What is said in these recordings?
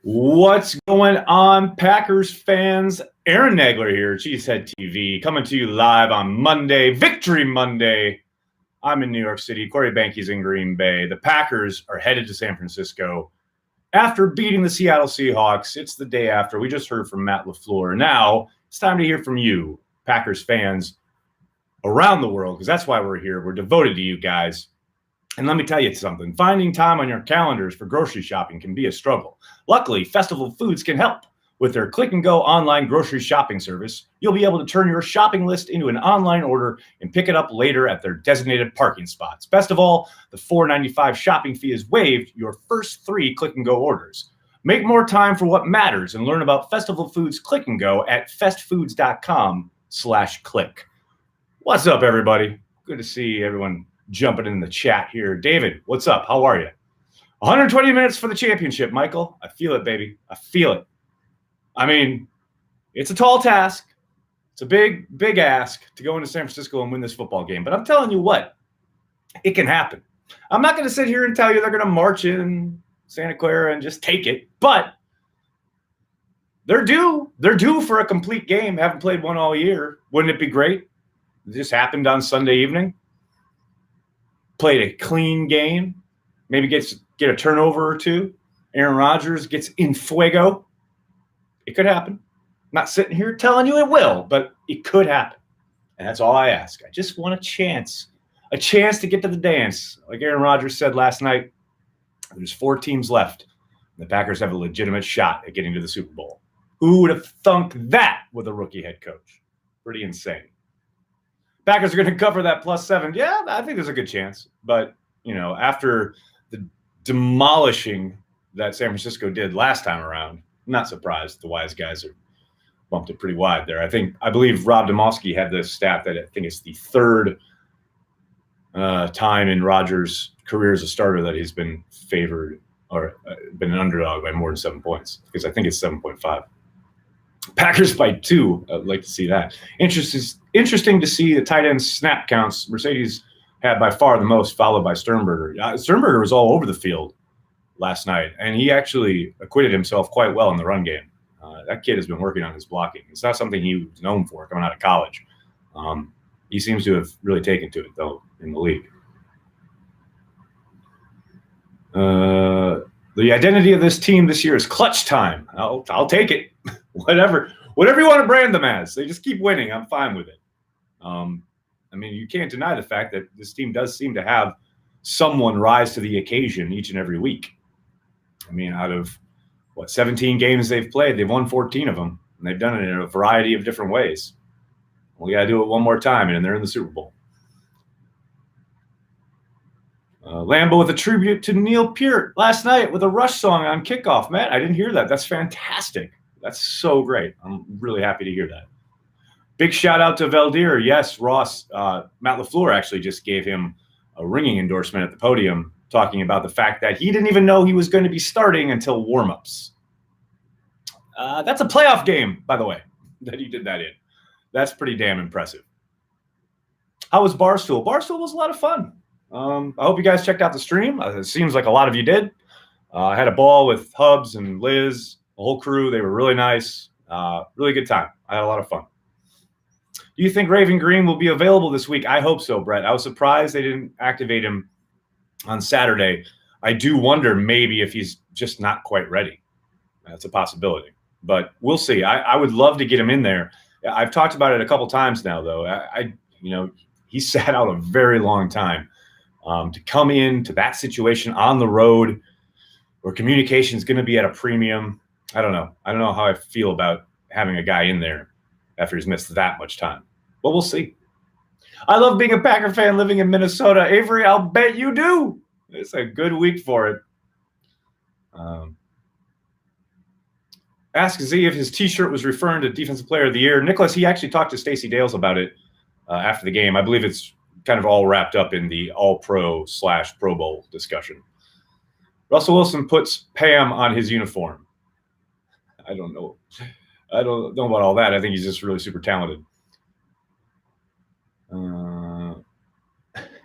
What's going on, Packers fans? Aaron Nagler here, Cheesehead TV, coming to you live on Monday, Victory Monday. I'm in New York City. Corey Banky's in Green Bay. The Packers are headed to San Francisco after beating the Seattle Seahawks. It's the day after. We just heard from Matt LaFleur. Now it's time to hear from you, Packers fans around the world, because that's why we're here. We're devoted to you guys. And let me tell you something. Finding time on your calendars for grocery shopping can be a struggle. Luckily, Festival Foods can help. With their click-and-go online grocery shopping service, you'll be able to turn your shopping list into an online order and pick it up later at their designated parking spots. Best of all, the $4.95 shopping fee is waived your first 3 click-and-go orders. Make more time for what matters and learn about Festival Foods Click-and-Go at festfoods.com/click. What's up, everybody? Good to see everyone jumping in the chat here. David, what's up? How are you? 120 minutes for the championship, Michael. I feel it, baby. I feel it. I mean, it's a tall task. It's a big, big ask to go into San Francisco and win this football game. But I'm telling you what, it can happen. I'm not going to sit here and tell you they're going to march in Santa Clara and just take it. But they're due. They're due for a complete game. Haven't played one all year. Wouldn't it be great? It just happened on Sunday evening. Played a clean game, maybe get a turnover or two. Aaron Rodgers gets in fuego. It could happen. I'm not sitting here telling you it will, but it could happen. And that's all I ask. I just want a chance to get to the dance. Like Aaron Rodgers said last night, there's 4 teams left. The Packers have a legitimate shot at getting to the Super Bowl. Who would have thunk that with a rookie head coach? Pretty insane. Packers are going to cover that +7. Yeah, I think there's a good chance. But, after the demolishing that San Francisco did last time around, I'm not surprised the wise guys are bumped it pretty wide there. I believe Rob Domofsky had the stat that I think it's the 3rd time in Rodgers' career as a starter that he's been favored or been an underdog by more than 7 points, because I think it's 7.5. Packers by 2. I'd like to see that. Interesting to see the tight end snap counts. Mercedes had by far the most, followed by Sternberger. Sternberger was all over the field last night, and he actually acquitted himself quite well in the run game. That kid has been working on his blocking. It's not something he was known for coming out of college. He seems to have really taken to it, though, in the league. The identity of this team this year is clutch time. I'll take it. Whatever you want to brand them as. They just keep winning. I'm fine with it. You can't deny the fact that this team does seem to have someone rise to the occasion each and every week. Out of 17 games they've played, they've won 14 of them, and they've done it in a variety of different ways. We got to do it one more time, and they're in the Super Bowl. Lambeau with a tribute to Neil Peart last night with a Rush song on kickoff. Matt, I didn't hear that. That's fantastic. That's so great. I'm really happy to hear that. Big shout out to Valdir. Yes, Ross. Matt LaFleur actually just gave him a ringing endorsement at the podium, talking about the fact that he didn't even know he was going to be starting until warmups. That's a playoff game, by the way, that he did that in. That's pretty damn impressive. How was Barstool? Barstool was a lot of fun. I hope you guys checked out the stream. It seems like a lot of you did. I had a ball with Hubs and Liz, the whole crew. They were really nice. Really good time. I had a lot of fun. Do you think Raven Green will be available this week? I hope so, Brett. I was surprised they didn't activate him on Saturday. I do wonder maybe if he's just not quite ready. That's a possibility. But we'll see. I would love to get him in there. I've talked about it a couple times now, though. He sat out a very long time. To come into that situation on the road where communication is going to be at a premium, I don't know. I don't know how I feel about having a guy in there after he's missed that much time. But we'll see. I love being a Packer fan living in Minnesota. Avery, I'll bet you do. It's a good week for it. Ask Z if his T-shirt was referring to Defensive Player of the Year. Nicholas, he actually talked to Stacey Dales about it after the game. I believe it's kind of all wrapped up in the All-Pro/Pro Bowl discussion. Russell Wilson puts Pam on his uniform. I don't know about all that. I think he's just really super talented.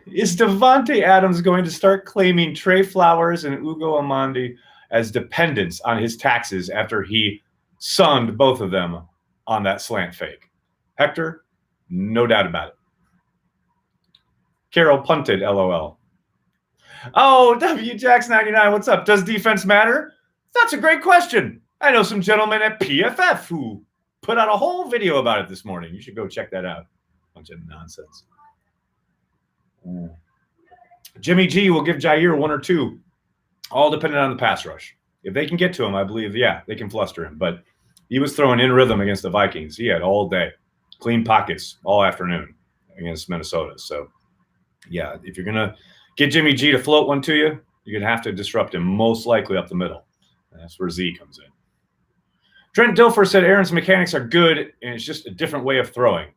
Is Devontae Adams going to start claiming Trey Flowers and Ugo Amandi as dependents on his taxes after he sunned both of them on that slant fake. Hector, no doubt about it. Carol punted, LOL. Oh, WJax99, what's up? Does defense matter? That's a great question. I know some gentlemen at PFF who put out a whole video about it this morning. You should go check that out. Bunch of nonsense. Jimmy G will give Jair 1 or 2, all dependent on the pass rush. If they can get to him, I believe, yeah, they can fluster him. But he was throwing in rhythm against the Vikings. He had all day, clean pockets all afternoon against Minnesota. So, yeah, if you're going to get Jimmy G to float one to you, you're going to have to disrupt him, most likely up the middle. And that's where Z comes in. Trent Dilfer said Aaron's mechanics are good, and it's just a different way of throwing.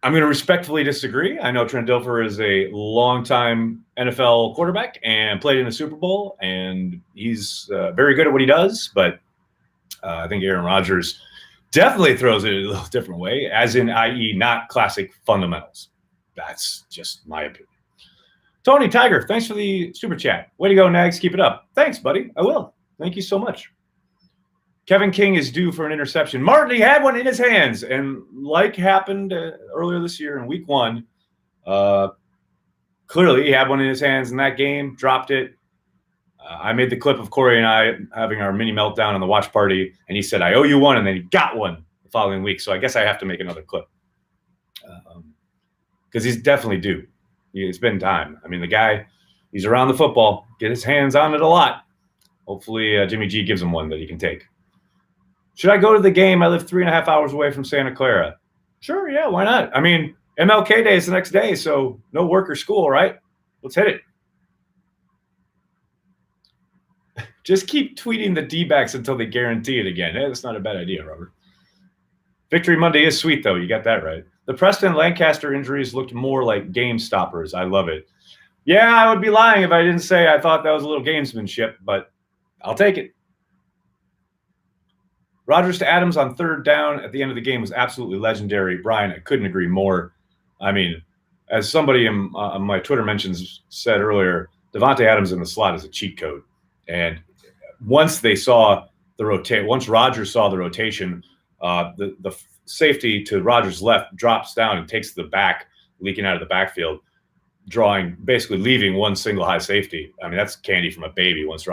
I'm going to respectfully disagree. I know Trent Dilfer is a longtime NFL quarterback and played in the Super Bowl, and he's very good at what he does. But I think Aaron Rodgers definitely throws it a little different way, as in, i.e., not classic fundamentals. That's just my opinion. Tony Tiger, thanks for the super chat. Way to go, Nags. Keep it up. Thanks, buddy. I will. Thank you so much. Kevin King is due for an interception. Martin, he had one in his hands. And like happened earlier this year in week 1, clearly he had one in his hands in that game, dropped it. I made the clip of Corey and I having our mini meltdown on the watch party, and he said, I owe you one, and then he got one the following week. So I guess I have to make another clip because he's definitely due. It's been time. I mean, the guy, he's around the football, get his hands on it a lot. Hopefully Jimmy G gives him one that he can take. Should I go to the game? I live 3.5 hours away from Santa Clara. Sure, yeah, why not? I mean, MLK Day is the next day, so no work or school, right? Let's hit it. Just keep tweeting the D-backs until they guarantee it again. Hey, that's not a bad idea, Robert. Victory Monday is sweet, though. You got that right. The Preston Lancaster injuries looked more like game stoppers. I love it. Yeah, I would be lying if I didn't say I thought that was a little gamesmanship, but I'll take it. Rodgers to Adams on 3rd down at the end of the game was absolutely legendary. Brian, I couldn't agree more. I mean, as somebody in my Twitter mentions said earlier, Devontae Adams in the slot is a cheat code. And once they saw the rotate, once Rodgers saw the rotation, the safety to Rodgers' left drops down and takes the back, leaking out of the backfield, basically leaving one single high safety. I mean, that's candy from a baby once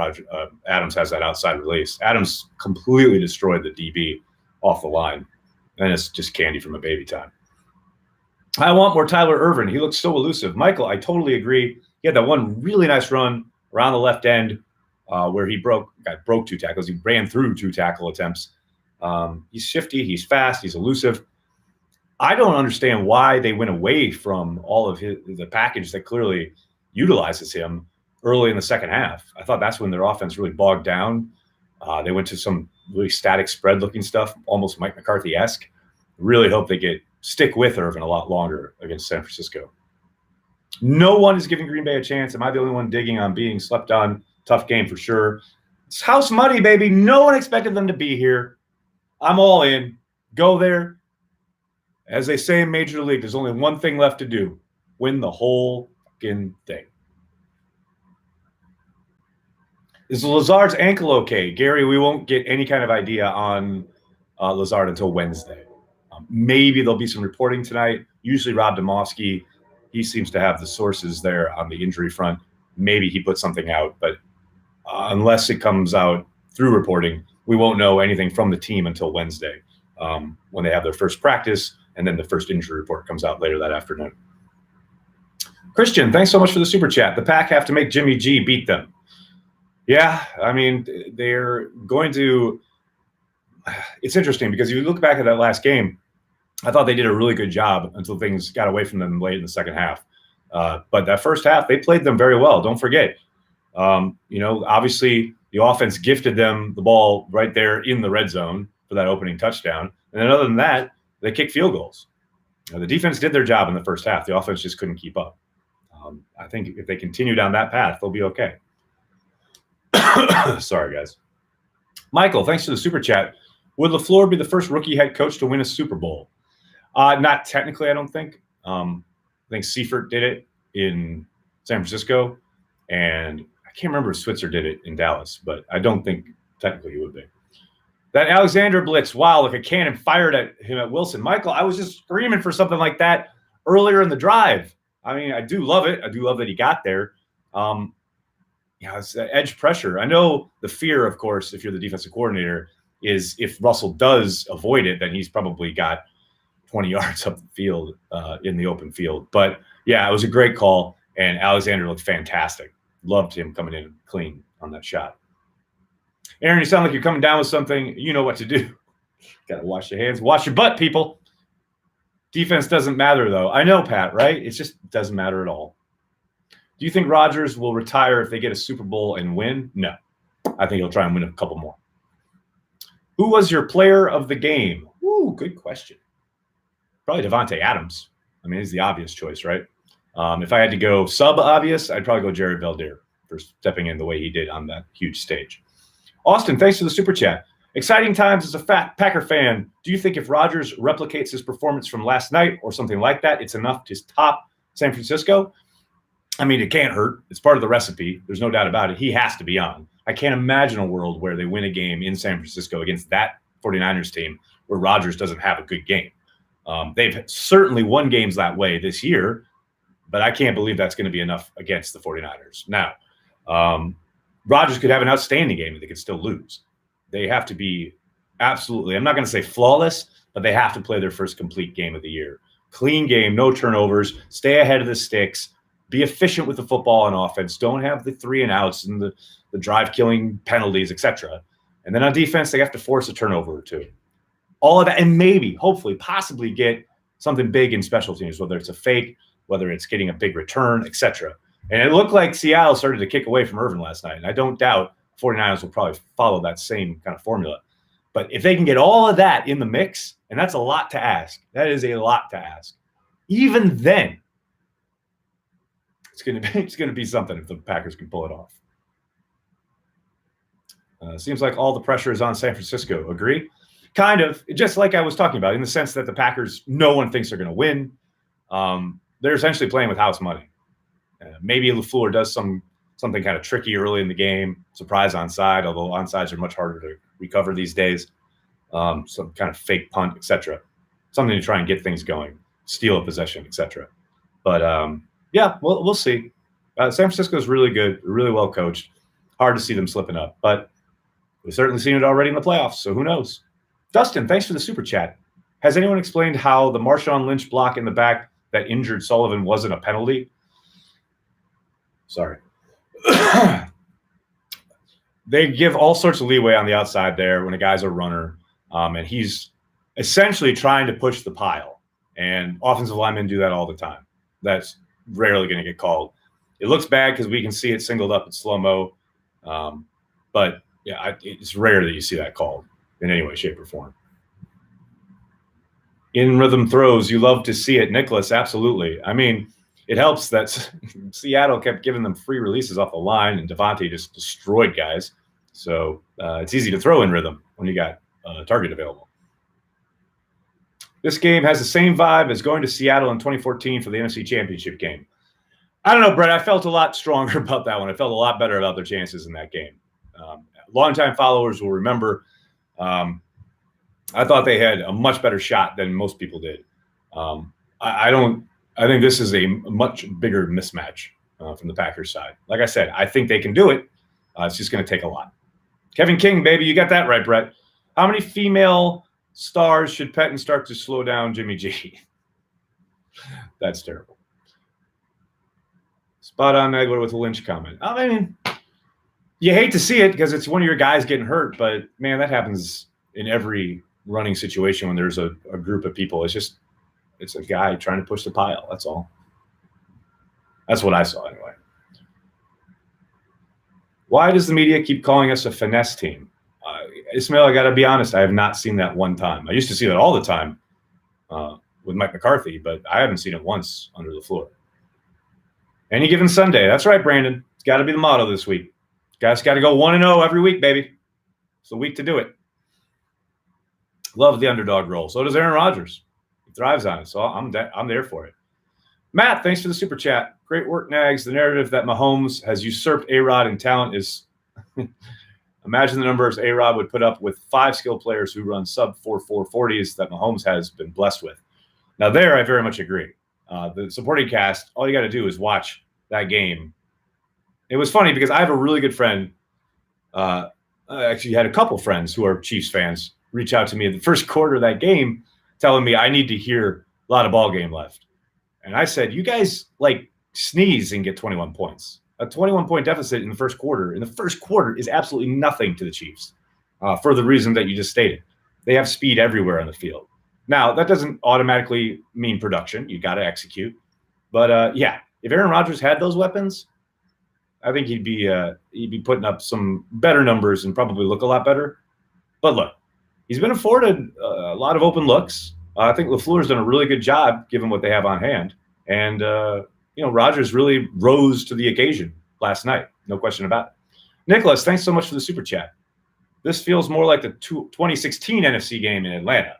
Adams has that outside release. Adams completely destroyed the DB off the line, and it's just candy from a baby time. I want more Tyler Ervin. He looks so elusive. Michael, I totally agree. He had that one really nice run around the left end where he broke 2 tackles. He ran through 2 tackle attempts. He's shifty. He's fast. He's elusive. I don't understand why they went away from all of the package that clearly utilizes him early in the second half. I thought that's when their offense really bogged down. They went to some really static spread-looking stuff, almost Mike McCarthy-esque. Really hope they stick with Irvin a lot longer against San Francisco. No one is giving Green Bay a chance. Am I the only one digging on being slept on? Tough game for sure. It's house money, baby. No one expected them to be here. I'm all in. Go there. As they say in Major League, there's only one thing left to do. Win the whole fucking thing. Is Lazard's ankle okay? Gary, we won't get any kind of idea on Lazard until Wednesday. Maybe there'll be some reporting tonight. Usually Rob Domofsky, he seems to have the sources there on the injury front. Maybe he put something out, but unless it comes out through reporting, we won't know anything from the team until Wednesday when they have their first practice, and then the first injury report comes out later that afternoon. Christian, thanks so much for the super chat. The Pack have to make Jimmy G beat them. Yeah, I mean, they're going to – it's interesting because if you look back at that last game, I thought they did a really good job until things got away from them late in the second half. But that first half, they played them very well. Don't forget, obviously the offense gifted them the ball right there in the red zone for that opening touchdown. And then other than that, they kicked field goals. The defense did their job in the first half. The offense just couldn't keep up. I think if they continue down that path, they'll be okay. Sorry, guys. Michael, thanks for the super chat. Would LaFleur be the first rookie head coach to win a Super Bowl? Not technically, I don't think. I think Seifert did it in San Francisco, and I can't remember if Switzer did it in Dallas, but I don't think technically he would be. That Alexander blitz, wow, like a cannon fired at him at Wilson. Michael, I was just screaming for something like that earlier in the drive. I mean, I do love it. I do love that he got there. It's edge pressure. I know the fear, of course, if you're the defensive coordinator, is if Russell does avoid it, then he's probably got 20 yards up the field in the open field. But, yeah, it was a great call, and Alexander looked fantastic. Loved him coming in clean on that shot. Aaron, you sound like you're coming down with something. You know what to do. Got to wash your hands. Wash your butt, people. Defense doesn't matter, though. I know, Pat, right? It just doesn't matter at all. Do you think Rodgers will retire if they get a Super Bowl and win? No. I think he'll try and win a couple more. Who was your player of the game? Ooh, good question. Probably Devontae Adams. I mean, he's the obvious choice, right? If I had to go sub-obvious, I'd probably go Jared Veldheer for stepping in the way he did on that huge stage. Austin, thanks for the super chat. Exciting times as a Packer fan. Do you think if Rodgers replicates his performance from last night or something like that, it's enough to top San Francisco? I mean, it can't hurt. It's part of the recipe. There's no doubt about it. He has to be on. I can't imagine a world where they win a game in San Francisco against that 49ers team where Rodgers doesn't have a good game. They've certainly won games that way this year, but I can't believe that's going to be enough against the 49ers. Now, Rodgers could have an outstanding game and they could still lose. They have to be absolutely, I'm not going to say flawless, but they have to play their first complete game of the year. Clean game, no turnovers, stay ahead of the sticks, be efficient with the football on offense, don't have the 3 and outs and the drive-killing penalties, etc. And then on defense, they have to force a turnover or two. All of that, and maybe, hopefully, possibly get something big in special teams, whether it's a fake, whether it's getting a big return, etc. And it looked like Seattle started to kick away from Irvin last night, and I don't doubt 49ers will probably follow that same kind of formula. But if they can get all of that in the mix, and that's a lot to ask. That is a lot to ask. Even then, it's going to be something if the Packers can pull it off. Seems like all the pressure is on San Francisco. Agree? Kind of. Just like I was talking about, in the sense that the Packers, no one thinks they're going to win. They're essentially playing with house money. Maybe LaFleur does something kind of tricky early in the game, surprise onside, although onsides are much harder to recover these days. Some kind of fake punt, etc. Something to try and get things going, steal a possession, etc. But yeah, we'll see. San Francisco is really good, really well coached. Hard to see them slipping up, but we've certainly seen it already in the playoffs, so who knows? Dustin, thanks for the super chat. Has anyone explained how the Marshawn Lynch block in the back that injured Sullivan wasn't a penalty? Sorry. They give all sorts of leeway on the outside there when a guy's a runner, and he's essentially trying to push the pile. And offensive linemen do that all the time. That's rarely going to get called. It looks bad because we can see it singled up in slow-mo. But, yeah, it's rare that you see that called in any way, shape, or form. In rhythm throws, you love to see it. Nicholas, absolutely. I mean, it helps that Seattle kept giving them free releases off the line, and Devontae just destroyed guys. So it's easy to throw in rhythm when you got a target available. This game has the same vibe as going to Seattle in 2014 for the NFC Championship game. I don't know, Brett. I felt a lot stronger about that one. I felt a lot better about their chances in that game. Longtime followers will remember. I thought they had a much better shot than most people did. I think this is a much bigger mismatch from the Packers side. Like I said, I think they can do it. It's just going to take a lot. Kevin King, baby, you got that right, Brett. How many female stars should Pettine start to slow down Jimmy G? That's terrible. Spot on, Nagler, with a Lynch comment. I mean, you hate to see it because it's one of your guys getting hurt, but, man, that happens in every running situation when there's a group of people. It's a guy trying to push the pile. That's all. That's what I saw anyway. Why does the media keep calling us a finesse team? Ismail, I got to be honest, I have not seen that one time. I used to see that all the time with Mike McCarthy, but I haven't seen it once under LaFleur. Any given Sunday. That's right, Brandon. It's got to be the motto this week. Guys got to go 1-0 every week, baby. It's the week to do it. Love the underdog role. So does Aaron Rodgers. He thrives on it, so I'm there for it. Matt, thanks for the super chat. Great work, Nags. The narrative that Mahomes has usurped A-Rod in talent is imagine the numbers A-Rod would put up with 5 skilled players who run sub 4.40s that Mahomes has been blessed with. Now there, I very much agree. The supporting cast, all you got to do is watch that game. It was funny because I have a really good friend. I actually had a couple friends who are Chiefs fans reach out to me in the first quarter of that game telling me I need to hear a lot of ball game left. And I said, you guys like sneeze and get 21 points. A 21-point deficit in the first quarter is absolutely nothing to the Chiefs for the reason that you just stated. They have speed everywhere on the field. Now, that doesn't automatically mean production. You got to execute. But, yeah, if Aaron Rodgers had those weapons, I think he'd be putting up some better numbers and probably look a lot better. But, look, he's been afforded a lot of open looks. I think LaFleur's done a really good job given what they have on hand. And, Rodgers really rose to the occasion last night. No question about it. Nicholas, thanks so much for the super chat. This feels more like the 2016 NFC game in Atlanta.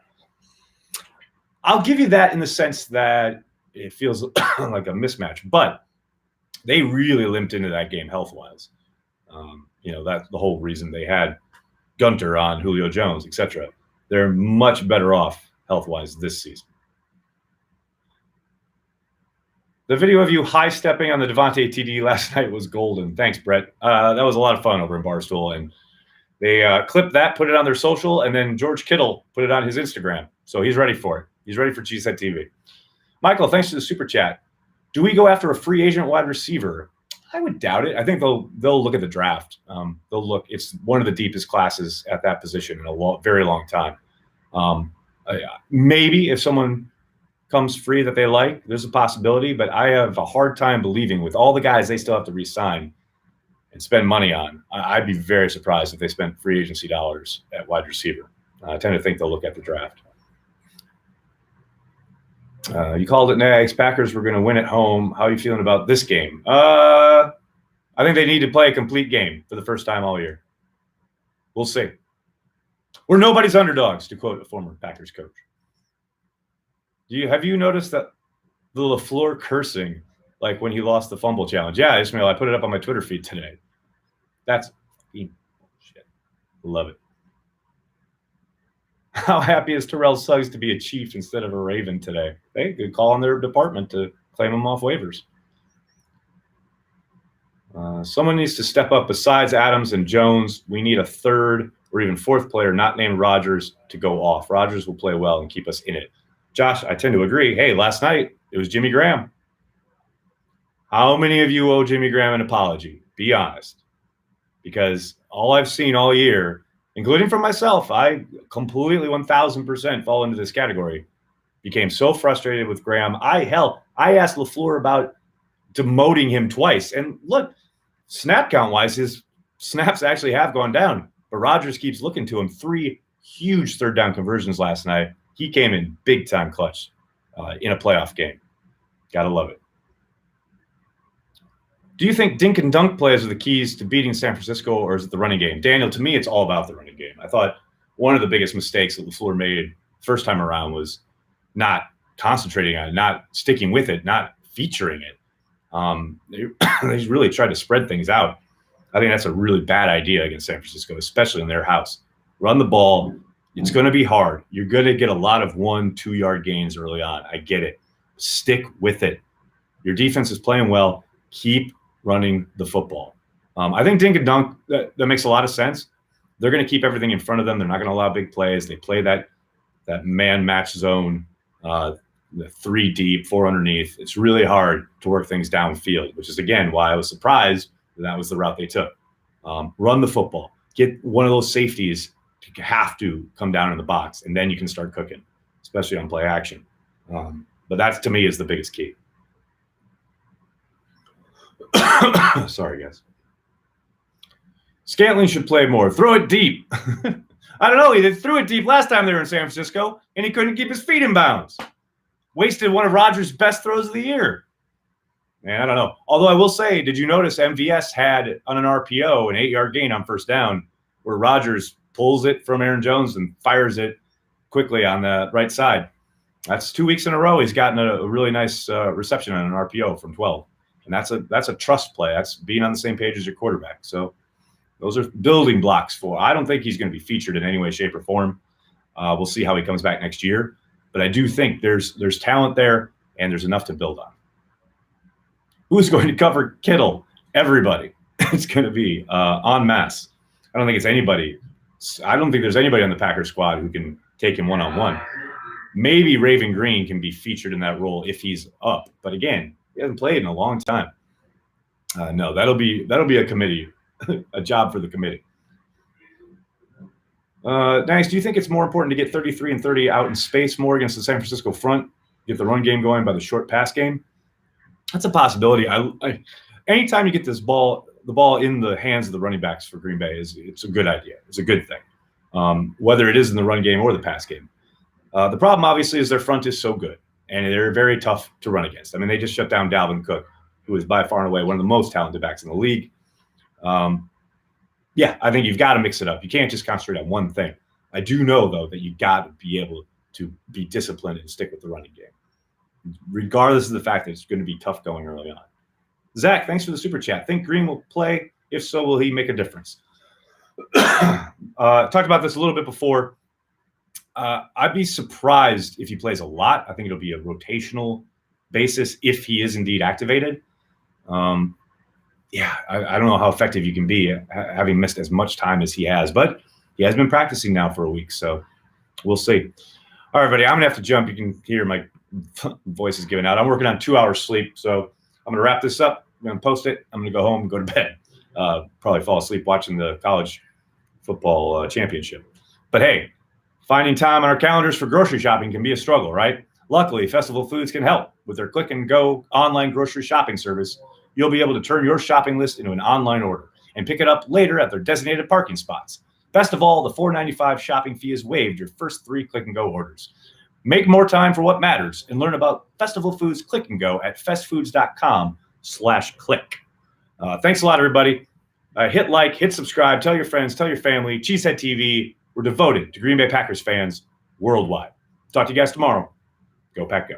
I'll give you that in the sense that it feels like a mismatch, but they really limped into that game health-wise. That's the whole reason they had Gunter on Julio Jones, etc. They're much better off health-wise this season. The video of you high-stepping on the Devontae TD last night was golden. Thanks, Brett. That was a lot of fun over in Barstool, and they clipped that, put it on their social, and then George Kittle put it on his Instagram. So he's ready for it. He's ready for Cheesehead TV. Michael, thanks for the super chat. Do we go after a free agent wide receiver? I would doubt it. I think they'll look at the draft. They'll look. It's one of the deepest classes at that position in a very long time. Maybe if someone comes free that they like, there's a possibility. But I have a hard time believing with all the guys they still have to re-sign and spend money on. I'd be very surprised if they spent free agency dollars at wide receiver. I tend to think they'll look at the draft. You called it Nags. Packers were going to win at home. How are you feeling about this game? I think they need to play a complete game for the first time all year. We'll see. We're nobody's underdogs, to quote a former Packers coach. Have you noticed that the LaFleur cursing, like when he lost the fumble challenge? Yeah, Ismail, I put it up on my Twitter feed today. That's shit. Love it. How happy is Terrell Suggs to be a Chief instead of a Raven today? They could call on their department to claim him off waivers. Someone needs to step up besides Adams and Jones. We need a third or even fourth player not named Rodgers to go off. Rodgers will play well and keep us in it. Josh, I tend to agree. Hey, last night it was Jimmy Graham. How many of you owe Jimmy Graham an apology? Be honest. Because all I've seen all year, including from myself, I completely 1,000% fall into this category. Became so frustrated with Graham. I asked LaFleur about demoting him twice. And look, snap count-wise, his snaps actually have gone down. But Rodgers keeps looking to him. 3 huge third down conversions last night. He came in big-time clutch in a playoff game. Gotta love it. Do you think dink and dunk plays are the keys to beating San Francisco, or is it the running game? Daniel, to me, it's all about the running game. I thought one of the biggest mistakes that LaFleur made first time around was not concentrating on it, not sticking with it, not featuring it. They really tried to spread things out. I think that's a really bad idea against San Francisco, especially in their house. Run the ball. It's going to be hard. You're going to get a lot of 1-2 yard gains early on. I get it. Stick with it. Your defense is playing well. Keep running the football. I think dink and dunk, that makes a lot of sense. They're going to keep everything in front of them. They're not going to allow big plays. They play that man match zone, the 3 deep, 4 underneath. It's really hard to work things downfield, which is, again, why I was surprised that was the route they took. Run the football. Get one of those safeties to have to come down in the box, and then you can start cooking, especially on play action. But that, to me, is the biggest key. Sorry, guys. Scantling should play more. Throw it deep. I don't know. He threw it deep last time they were in San Francisco, and he couldn't keep his feet in bounds. Wasted one of Rodgers' best throws of the year. Man, I don't know. Although I will say, did you notice MVS had on an RPO an 8-yard gain on first down where Rodgers pulls it from Aaron Jones and fires it quickly on the right side? That's 2 weeks in a row he's gotten a really nice reception on an RPO from 12. And that's a trust play. That's being on the same page as your quarterback. So those are building blocks for. I don't think he's going to be featured in any way, shape, or form. We'll see how he comes back next year. But I do think there's talent there, and there's enough to build on. Who's going to cover Kittle? Everybody. It's going to be en masse. I don't think it's anybody. I don't think there's anybody on the Packers squad who can take him one-on-one. Maybe Raven Green can be featured in that role if he's up. But again, he hasn't played in a long time. No, that'll be a committee, a job for the committee. Nice. Do you think it's more important to get 33 and 30 out in space more against the San Francisco front, get the run game going by the short pass game? That's a possibility. Anytime you get the ball in the hands of the running backs for Green Bay, it's a good idea. It's a good thing, whether it is in the run game or the pass game. The problem, obviously, is their front is so good, and they're very tough to run against. I mean, they just shut down Dalvin Cook, who is by far and away one of the most talented backs in the league. Yeah, I think you've got to mix it up. You can't just concentrate on one thing. I do know, though, that you've got to be able to be disciplined and stick with the running game, regardless of the fact that it's going to be tough going early on. Zach, thanks for the super chat. Think Green will play? If so, will he make a difference? Talked about this a little bit before. I'd be surprised if he plays a lot. I think it'll be a rotational basis if he is indeed activated. Yeah, I don't know how effective you can be having missed as much time as he has, but he has been practicing now for a week, so we'll see. All right, everybody, I'm going to have to jump. You can hear my voice is giving out. I'm working on 2 hours sleep, so I'm going to wrap this up. I'm going to post it. I'm going to go home and go to bed. Probably fall asleep watching the college football championship. But hey, finding time on our calendars for grocery shopping can be a struggle, right? Luckily, Festival Foods can help. With their click and go online grocery shopping service, you'll be able to turn your shopping list into an online order and pick it up later at their designated parking spots. Best of all, the $4.95 shopping fee is waived your first 3 click and go orders. Make more time for what matters and learn about Festival Foods Click and Go at festfoods.com/click. Thanks a lot, everybody. Hit like, hit subscribe, tell your friends, tell your family. Cheesehead TV. We're devoted to Green Bay Packers fans worldwide. Talk to you guys tomorrow. Go Pack Go.